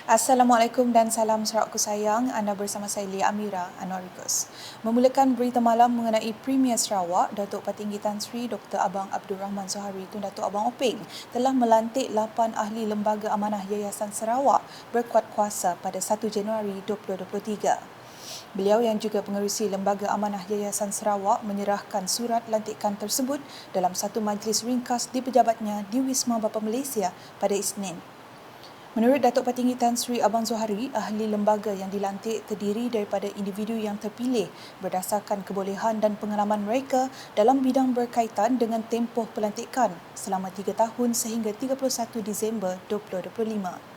Assalamualaikum dan salam Sarawakku sayang. Anda bersama saya Lia Amira Anwarikus. Memulakan berita malam mengenai Premier Sarawak, Datuk Petinggi Tan Sri Dr. Abang Abdul Rahman Zohari Tun Datuk Abang Openg telah melantik 8 ahli Lembaga Amanah Yayasan Sarawak berkuat kuasa pada 1 Januari 2023. Beliau yang juga pengerusi Lembaga Amanah Yayasan Sarawak menyerahkan surat lantikan tersebut dalam satu majlis ringkas di pejabatnya di Wisma Bapa Malaysia pada Isnin. Menurut Datuk Petinggi Tan Sri Abang Zohari, ahli lembaga yang dilantik terdiri daripada individu yang terpilih berdasarkan kebolehan dan pengalaman mereka dalam bidang berkaitan dengan tempoh pelantikan selama 3 tahun sehingga 31 Disember 2025.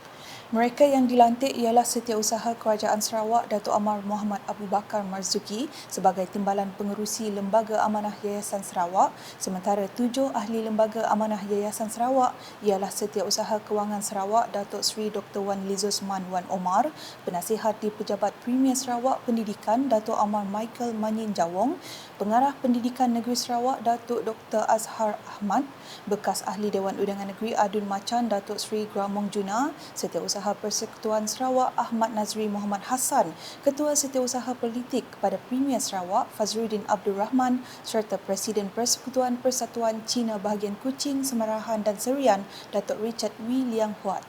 Mereka yang dilantik ialah Setiausaha Kerajaan Sarawak Datuk Amar Muhammad Abu Bakar Marzuki sebagai Timbalan Pengerusi Lembaga Amanah Yayasan Sarawak, sementara 7 ahli Lembaga Amanah Yayasan Sarawak ialah Setiausaha Kewangan Sarawak Datuk Sri Dr. Wan Lizosman Wan Omar, Penasihat di Pejabat Premier Sarawak Pendidikan Datuk Amar Michael Manyin Jawong, Pengarah Pendidikan Negeri Sarawak Datuk Dr. Azhar Ahmad, bekas Ahli Dewan Undangan Negeri Adun Macan Datuk Sri Gramong Juna, Setiausaha Persekutuan Sarawak Ahmad Nazri Muhammad Hassan, Ketua Setiausaha Politik kepada Premier Sarawak Fazruddin Abdul Rahman serta Presiden Persekutuan Persatuan Cina Bahagian Kuching, Semarahan dan Serian Datuk Richard Wee Liang Huat.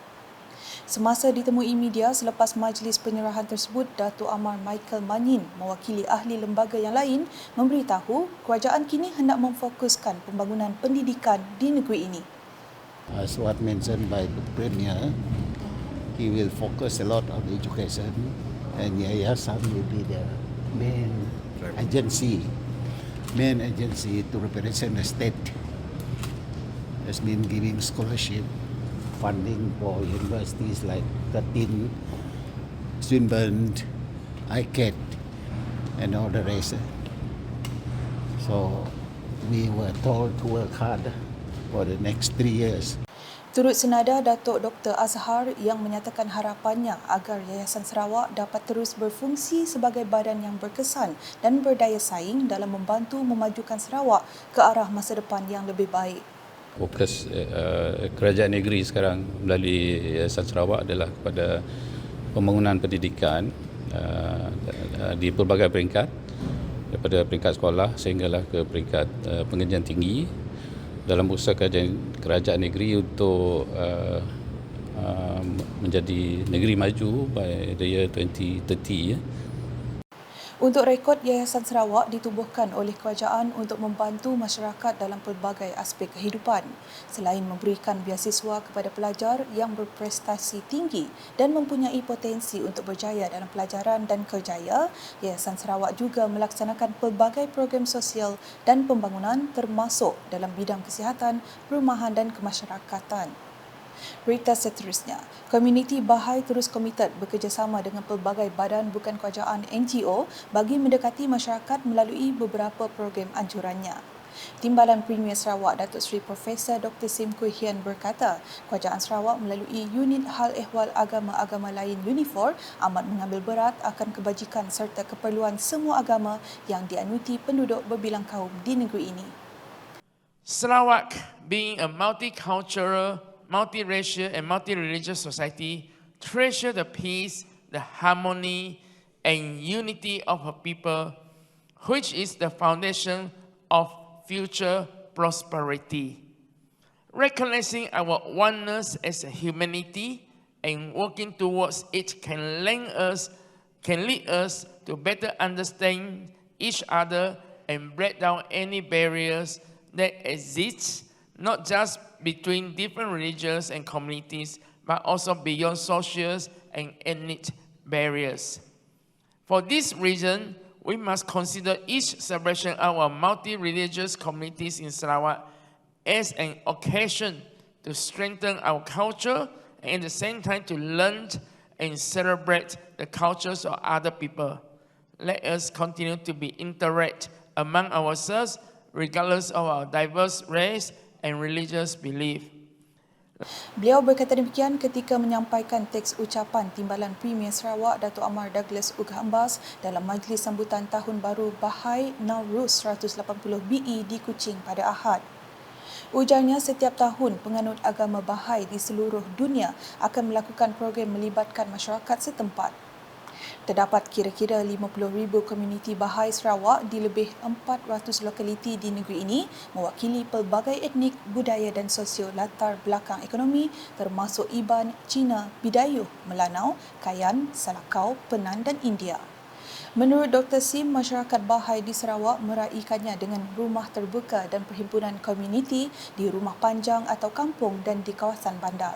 Semasa ditemui media selepas majlis penyerahan tersebut, Datuk Amar Michael Manyin mewakili ahli lembaga yang lain memberitahu kerajaan kini hendak memfokuskan pembangunan pendidikan di negeri ini. As what mentioned by the Premier, he will focus a lot on education, and Yayasan will be the main agency to represent the state. Has been giving scholarship funding for universities like Curtin, Swinburne, ICAT, and all the rest. So we were told to work hard for the next 3 years. Turut senada Datuk Dr. Azhar yang menyatakan harapannya agar Yayasan Sarawak dapat terus berfungsi sebagai badan yang berkesan dan berdaya saing dalam membantu memajukan Sarawak ke arah masa depan yang lebih baik. Fokus kerajaan negeri sekarang melalui Yayasan Sarawak adalah kepada pembangunan pendidikan di pelbagai peringkat, daripada peringkat sekolah sehinggalah ke peringkat pengajian tinggi dalam usaha kerajaan negeri untuk menjadi negeri maju by the year 2030. Untuk rekod, Yayasan Sarawak ditubuhkan oleh kerajaan untuk membantu masyarakat dalam pelbagai aspek kehidupan. Selain memberikan beasiswa kepada pelajar yang berprestasi tinggi dan mempunyai potensi untuk berjaya dalam pelajaran dan kerjaya, Yayasan Sarawak juga melaksanakan pelbagai program sosial dan pembangunan termasuk dalam bidang kesihatan, perumahan dan kemasyarakatan. Berita seterusnya, komuniti Bahai terus komited bekerjasama dengan pelbagai badan bukan kerajaan NGO bagi mendekati masyarakat melalui beberapa program anjurannya. Timbalan Premier Sarawak Datuk Seri Profesor Dr. Sim Kui Hian berkata, kerajaan Sarawak melalui unit hal ehwal agama-agama lain UNIFOR amat mengambil berat akan kebajikan serta keperluan semua agama yang dianuti penduduk berbilang kaum di negeri ini. Sarawak, being a multicultural, multiracial and multi-religious society, treasure the peace, the harmony and unity of her people, which is the foundation of future prosperity. Recognizing our oneness as a humanity and working towards it can lead us to better understand each other and break down any barriers that exist, not just between different religions and communities, but also beyond social and ethnic barriers. For this reason, we must consider each celebration of our multi-religious communities in Sarawak as an occasion to strengthen our culture and at the same time to learn and celebrate the cultures of other people. Let us continue to be interact among ourselves regardless of our diverse race and religious belief. Beliau berkata demikian ketika menyampaikan teks ucapan Timbalan Premier Sarawak Datuk Amar Douglas Ughambas dalam majlis sambutan Tahun Baru Bahai Nowruz 180 BE di Kuching pada Ahad. Ujarnya setiap tahun penganut agama Bahai di seluruh dunia akan melakukan program melibatkan masyarakat setempat. Terdapat kira-kira 50,000 komuniti Bahai Sarawak di lebih 400 lokaliti di negeri ini mewakili pelbagai etnik, budaya dan sosio latar belakang ekonomi termasuk Iban, Cina, Bidayuh, Melanau, Kayan, Salakau, Penan dan India. Menurut Dr. Sim, masyarakat Bahai di Sarawak meraihkannya dengan rumah terbuka dan perhimpunan komuniti di rumah panjang atau kampung dan di kawasan bandar.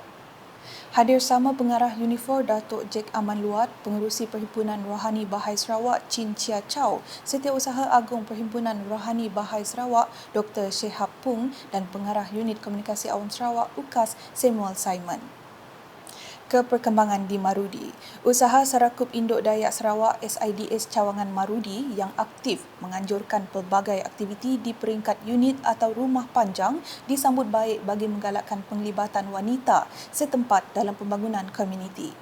Hadir sama pengarah Unifor Datuk Jack Aman Luat, pengerusi Perhimpunan Rohani Bahai Sarawak Chin Chia Chow, Setiausaha Agung Perhimpunan Rohani Bahai Sarawak Dr. Shehab Pung dan pengarah Unit Komunikasi Awam Sarawak UKAS Samuel Simon. Keperkembangan di Marudi. Usaha Sarakup Induk Dayak Sarawak SIDS Cawangan Marudi yang aktif menganjurkan pelbagai aktiviti di peringkat unit atau rumah panjang disambut baik bagi menggalakkan penglibatan wanita setempat dalam pembangunan komuniti.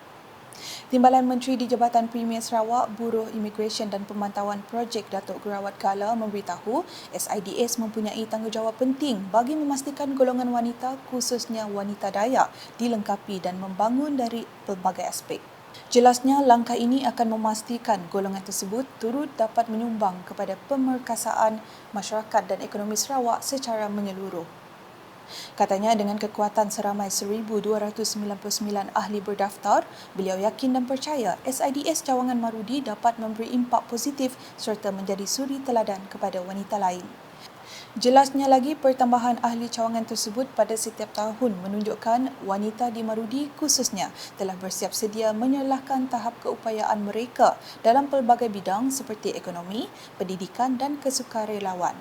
Timbalan Menteri di Jabatan Premier Sarawak, Buruh Immigration dan Pemantauan Projek Datuk Gerawat Gala memberitahu SIDS mempunyai tanggungjawab penting bagi memastikan golongan wanita khususnya wanita Dayak dilengkapi dan membangun dari pelbagai aspek. Jelasnya langkah ini akan memastikan golongan tersebut turut dapat menyumbang kepada pemerkasaan masyarakat dan ekonomi Sarawak secara menyeluruh. Katanya dengan kekuatan seramai 1,299 ahli berdaftar, beliau yakin dan percaya SIDS Cawangan Marudi dapat memberi impak positif serta menjadi suri teladan kepada wanita lain. Jelasnya lagi, pertambahan ahli cawangan tersebut pada setiap tahun menunjukkan wanita di Marudi khususnya telah bersiap sedia menyerlahkan tahap keupayaan mereka dalam pelbagai bidang seperti ekonomi, pendidikan dan kesukarelawan.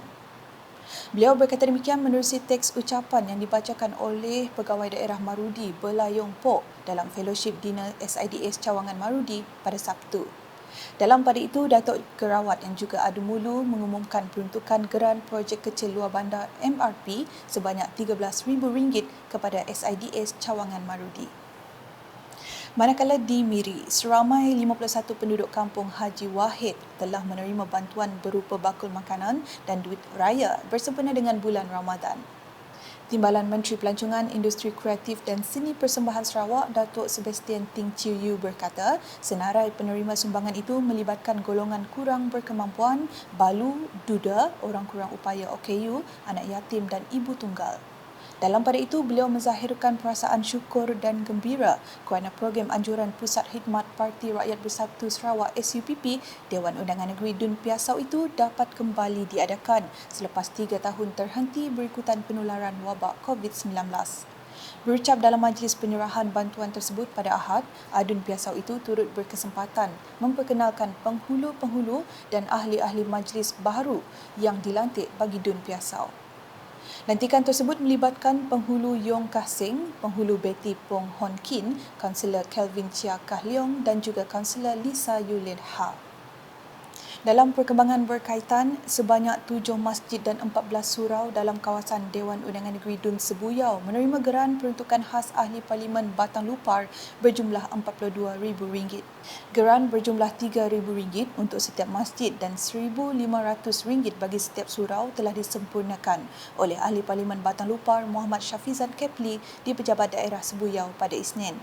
Beliau berkata demikian menerusi teks ucapan yang dibacakan oleh Pegawai Daerah Marudi Belayong Pok dalam fellowship dinner SIDS Cawangan Marudi pada Sabtu. Dalam pada itu, Datuk Gerawat yang juga adu mulu mengumumkan peruntukan geran projek kecil luar bandar MRP sebanyak RM13,000 kepada SIDS Cawangan Marudi. Manakala di Miri, seramai 51 penduduk kampung Haji Wahid telah menerima bantuan berupa bakul makanan dan duit raya bersempena dengan bulan Ramadan. Timbalan Menteri Pelancongan, Industri Kreatif dan Seni Persembahan Sarawak, Datuk Sebastian Ting Chiu Yu berkata, senarai penerima sumbangan itu melibatkan golongan kurang berkemampuan, balu, duda, orang kurang upaya OKU, anak yatim dan ibu tunggal. Dalam pada itu, beliau menzahirkan perasaan syukur dan gembira kerana program anjuran Pusat Khidmat Parti Rakyat Bersatu Sarawak SUPP Dewan Undangan Negeri Dun Piasau itu dapat kembali diadakan selepas 3 tahun terhenti berikutan penularan wabak COVID-19. Berucap dalam majlis penyerahan bantuan tersebut pada Ahad, Adun Piasau itu turut berkesempatan memperkenalkan penghulu-penghulu dan ahli-ahli majlis baharu yang dilantik bagi Dun Piasau. Lantikan tersebut melibatkan penghulu Yong Kah Seng, penghulu Betty Pong Hon Kin, Kaunselor Kelvin Chia Kah Leong dan juga Kaunselor Lisa Yulin Ha. Dalam perkembangan berkaitan, sebanyak 7 masjid dan 14 surau dalam kawasan Dewan Undangan Negeri Dun Sebuyau menerima geran peruntukan khas Ahli Parlimen Batang Lupar berjumlah RM42,000. Geran berjumlah RM3,000 untuk setiap masjid dan RM1,500 bagi setiap surau telah disempurnakan oleh Ahli Parlimen Batang Lupar Muhammad Syafizan Kepli di Pejabat Daerah Sebuyau pada Isnin.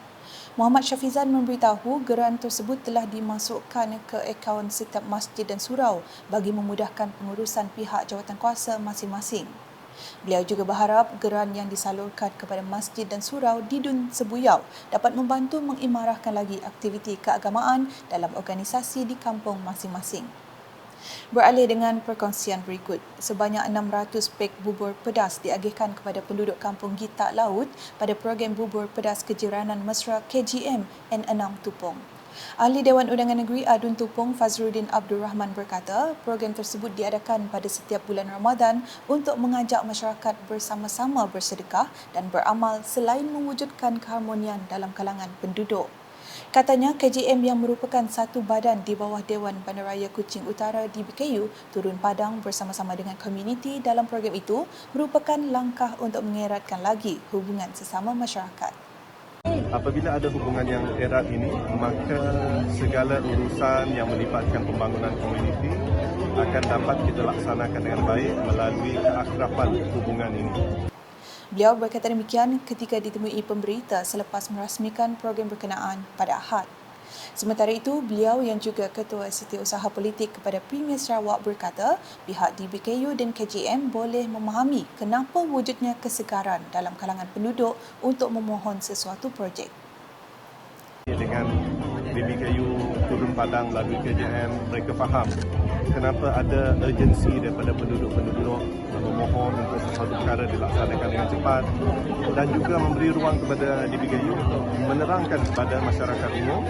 Muhammad Syafizan memberitahu geran tersebut telah dimasukkan ke akaun setiap masjid dan surau bagi memudahkan pengurusan pihak jawatankuasa masing-masing. Beliau juga berharap geran yang disalurkan kepada masjid dan surau di Dun Sebuyau dapat membantu mengimarahkan lagi aktiviti keagamaan dalam organisasi di kampung masing-masing. Beralih dengan perkongsian berikut, sebanyak 600 pek bubur pedas diagihkan kepada penduduk kampung Gitak Laut pada program bubur pedas kejiranan mesra KGM N6 Tupong. Ahli Dewan Undangan Negeri Adun Tupong Fazruddin Abdul Rahman berkata, program tersebut diadakan pada setiap bulan Ramadan untuk mengajak masyarakat bersama-sama bersedekah dan beramal selain mewujudkan keharmonian dalam kalangan penduduk. Katanya, KJM yang merupakan satu badan di bawah Dewan Bandaraya Kuching Utara di BKU turun padang bersama-sama dengan komuniti dalam program itu merupakan langkah untuk mengeratkan lagi hubungan sesama masyarakat. Apabila ada hubungan yang erat ini, maka segala urusan yang melibatkan pembangunan komuniti akan dapat kita laksanakan dengan baik melalui keakraban hubungan ini. Beliau berkata demikian ketika ditemui pemberita selepas merasmikan program berkenaan pada Ahad. Sementara itu, beliau yang juga Ketua Setiausaha Politik kepada Premier Sarawak berkata pihak DBKU dan KJM boleh memahami kenapa wujudnya kesegaran dalam kalangan penduduk untuk memohon sesuatu projek. Dengan BBKU turun padang lalu KJM, mereka faham kenapa ada urgensi daripada penduduk-penduduk memohon untuk sesuatu perkara dilaksanakan dengan cepat dan juga memberi ruang kepada DBKU untuk menerangkan kepada masyarakat umum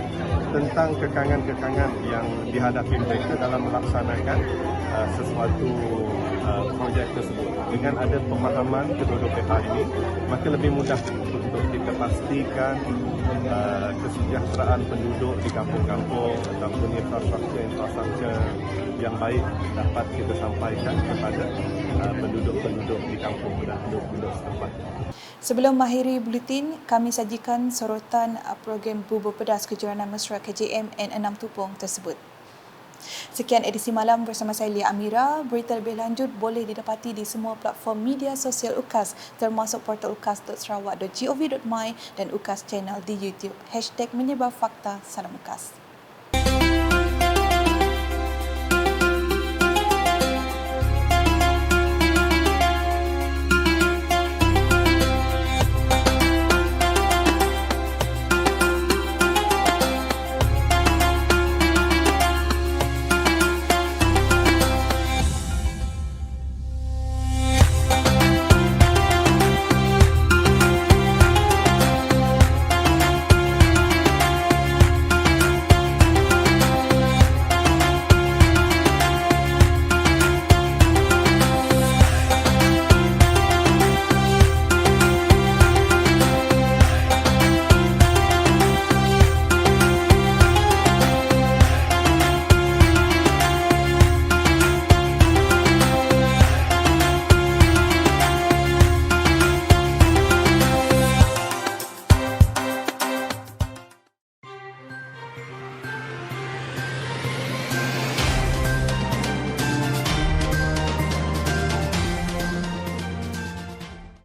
tentang kekangan-kekangan yang dihadapi mereka dalam melaksanakan sesuatu projek tersebut. Dengan ada pemahaman kedua-dua pihak ini, maka lebih mudah untuk kita pastikan kesejahteraan penduduk di kampung-kampung ataupun infrastruktur yang baik dapat kita sampaikan kepada penduduk-penduduk di kampung dan penduduk setempat. Sebelum mengakhiri buletin, kami sajikan sorotan program Bubur Pedas Kejoranan Mesra KJM N6 Tupong tersebut. Sekian edisi malam bersama saya Lia Amira. Berita lebih lanjut boleh didapati di semua platform media sosial UKAS termasuk portal ukas.sarawak.gov.my dan UKAS channel di YouTube. #menyebarfakta. Salam UKAS.